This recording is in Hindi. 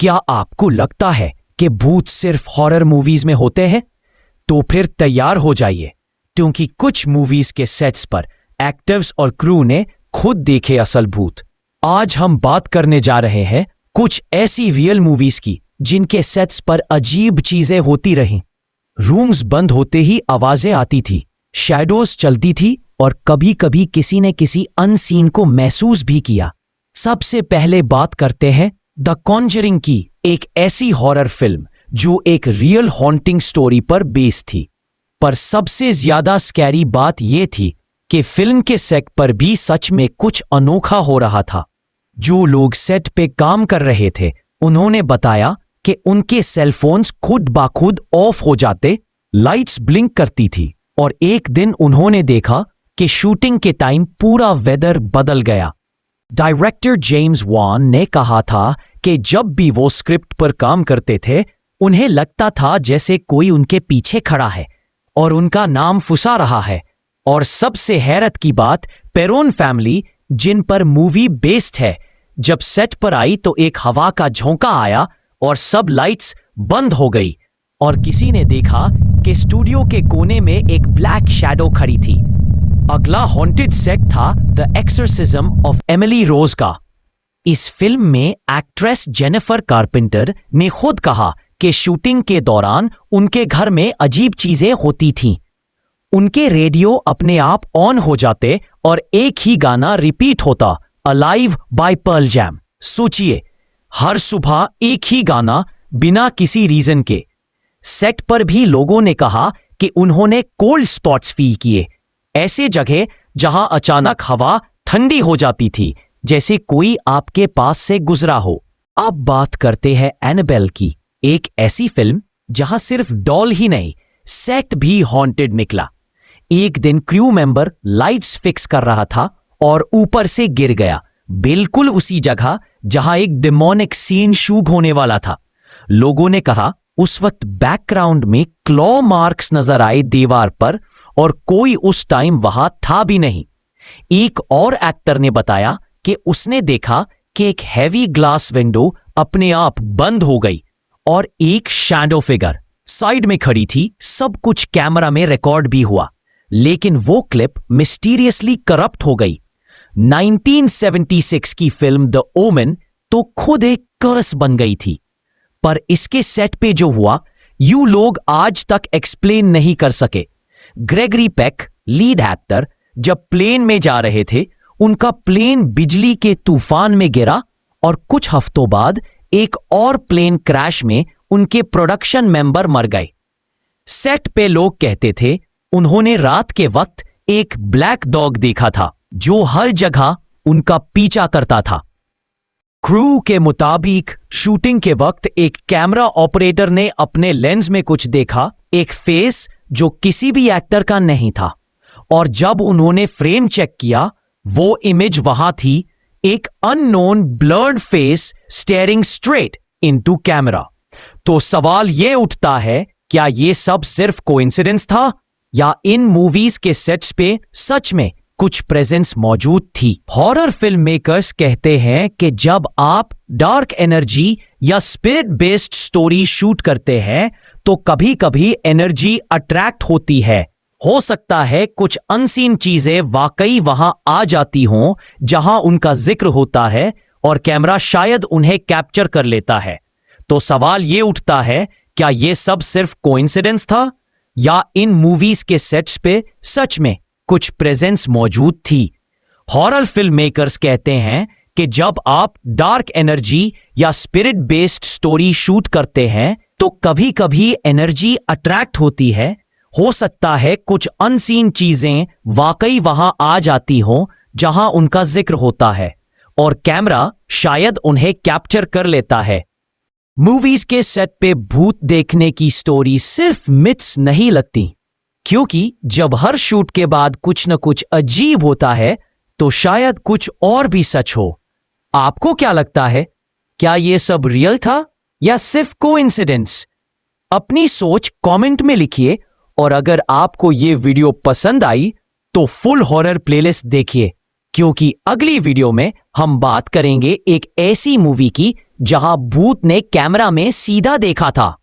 क्या आपको लगता है कि भूत सिर्फ हॉरर मूवीज में होते हैं? तो फिर तैयार हो जाइए, क्योंकि कुछ मूवीज के सेट्स पर एक्टर्स और क्रू ने खुद देखे असल भूत। आज हम बात करने जा रहे हैं कुछ ऐसी रियल मूवीज की जिनके सेट्स पर अजीब चीजें होती रहीं। रूम्स बंद होते ही आवाजें आती थी, शैडोज चलती थी और कभी कभी किसी ने किसी अनसीन को महसूस भी किया। सबसे पहले बात करते हैं द कॉन्जरिंग की, एक ऐसी हॉरर फिल्म जो एक रियल हॉन्टिंग स्टोरी पर बेस्ड थी। पर सबसे ज्यादा स्कैरी बात यह थी कि फिल्म के सेट पर भी सच में कुछ अनोखा हो रहा था। जो लोग सेट पे काम कर रहे थे उन्होंने बताया कि उनके सेलफोन्स खुद बाखुद ऑफ हो जाते, लाइट्स ब्लिंक करती थी और एक दिन उन्होंने देखा कि शूटिंग के टाइम पूरा वेदर बदल गया। डायरेक्टर जेम्स वान ने कहा था कि जब भी वो स्क्रिप्ट पर काम करते थे उन्हें लगता था जैसे कोई उनके पीछे खड़ा है और उनका नाम फुसा रहा है। और सबसे हैरत की बात, पेरोन फैमिली जिन पर मूवी बेस्ड है, जब सेट पर आई तो एक हवा का झोंका आया और सब लाइट्स बंद हो गई और किसी ने देखा कि स्टूडियो के कोने में एक ब्लैक शैडो खड़ी थी। अगला हॉन्टेड सेट था the exorcism of Emily Rose का। इस फिल्म में एक्ट्रेस जेनिफर कारपेंटर ने खुद कहा कि शूटिंग के दौरान उनके घर में अजीब चीजें होती थीं। उनके रेडियो अपने आप ऑन हो जाते और एक ही गाना रिपीट होता, अलाइव बाय पर्ल जैम। सोचिए, हर सुबह एक ही गाना बिना किसी रीजन के। सेट पर भी लोगों ने कहा कि उन्होंने कोल्ड स्पॉट्स फील किए, ऐसे जगह जहां अचानक हवा ठंडी हो जाती थी, जैसे कोई आपके पास से गुजरा हो। अब बात करते हैं एनाबेल की, एक ऐसी फिल्म जहां सिर्फ डॉल ही नहीं, सेट भी हॉन्टेड निकला। एक दिन क्रू मेंबर लाइट्स फिक्स कर रहा था और ऊपर से गिर गया, बिल्कुल उसी जगह जहां एक डेमोनिक सीन शूट होने वाला था। लोगों ने कहा उस वक्त बैकग्राउंड में क्लॉ मार्क्स नजर आए दीवार पर और कोई उस टाइम वहां था भी नहीं। एक और एक्टर ने बताया कि उसने देखा कि एक हैवी ग्लास विंडो अपने आप बंद हो गई और एक शैडो फिगर साइड में खड़ी थी। सब कुछ कैमरा में रिकॉर्ड भी हुआ, लेकिन वो क्लिप मिस्टीरियसली करप्ट हो गई। 1976 की फिल्म द ओमेन तो खुद एक कर्स बन गई थी। पर इसके सेट पे जो हुआ, यू लोग आज तक एक्सप्लेन नहीं कर सके। ग्रेगरी पेक, लीड एक्टर, जब प्लेन में जा रहे थे, उनका प्लेन बिजली के तूफान में गिरा और कुछ हफ्तों बाद एक और प्लेन क्रैश में उनके प्रोडक्शन मेंबर मर गए। सेट पे लोग कहते थे उन्होंने रात के वक्त एक ब्लैक डॉग देखा था जो हर जगह उनका पीछा करता था। क्रू के मुताबिक शूटिंग के वक्त एक कैमरा ऑपरेटर ने अपने लेंस में कुछ देखा, एक फेस जो किसी भी एक्टर का नहीं था, और जब उन्होंने फ्रेम चेक किया वो इमेज वहां थी, एक unknown blurred face steering straight into camera. तो सवाल यह उठता है, क्या यह सब सिर्फ कोइंसिडेंस था या इन मूवीज के सेट्स पे सच में कुछ प्रेजेंस मौजूद थी? हॉरर फिल्म मेकर्स कहते हैं कि जब आप डार्क एनर्जी या स्पिरिट बेस्ड स्टोरी शूट करते हैं तो कभी कभी एनर्जी अट्रैक्ट होती है। हो सकता है कुछ अनसीन चीजें वाकई वहां आ जाती हों जहां उनका जिक्र होता है और कैमरा शायद उन्हें कैप्चर कर लेता है। तो सवाल ये उठता है, क्या ये सब सिर्फ कोइंसिडेंस था या इन मूवीज के सेट्स पे सच में कुछ प्रेजेंस मौजूद थी? हॉरर फिल्म मेकर्स कहते हैं कि जब आप डार्क एनर्जी या स्पिरिट बेस्ड स्टोरी शूट करते हैं तो कभी कभी एनर्जी अट्रैक्ट होती है। हो सकता है कुछ अनसीन चीजें वाकई वहां आ जाती हों जहां उनका जिक्र होता है और कैमरा शायद उन्हें कैप्चर कर लेता है। मूवीज के सेट पे भूत देखने की स्टोरी सिर्फ मिथ्स नहीं लगती, क्योंकि जब हर शूट के बाद कुछ न कुछ अजीब होता है तो शायद कुछ और भी सच हो। आपको क्या लगता है, क्या यह सब रियल था या सिर्फ कोइंसिडेंस? अपनी सोच कमेंट में लिखिए और अगर आपको ये वीडियो पसंद आई तो फुल हॉरर प्लेलिस्ट देखिए, क्योंकि अगली वीडियो में हम बात करेंगे एक ऐसी मूवी की जहां भूत ने कैमरा में सीधा देखा था।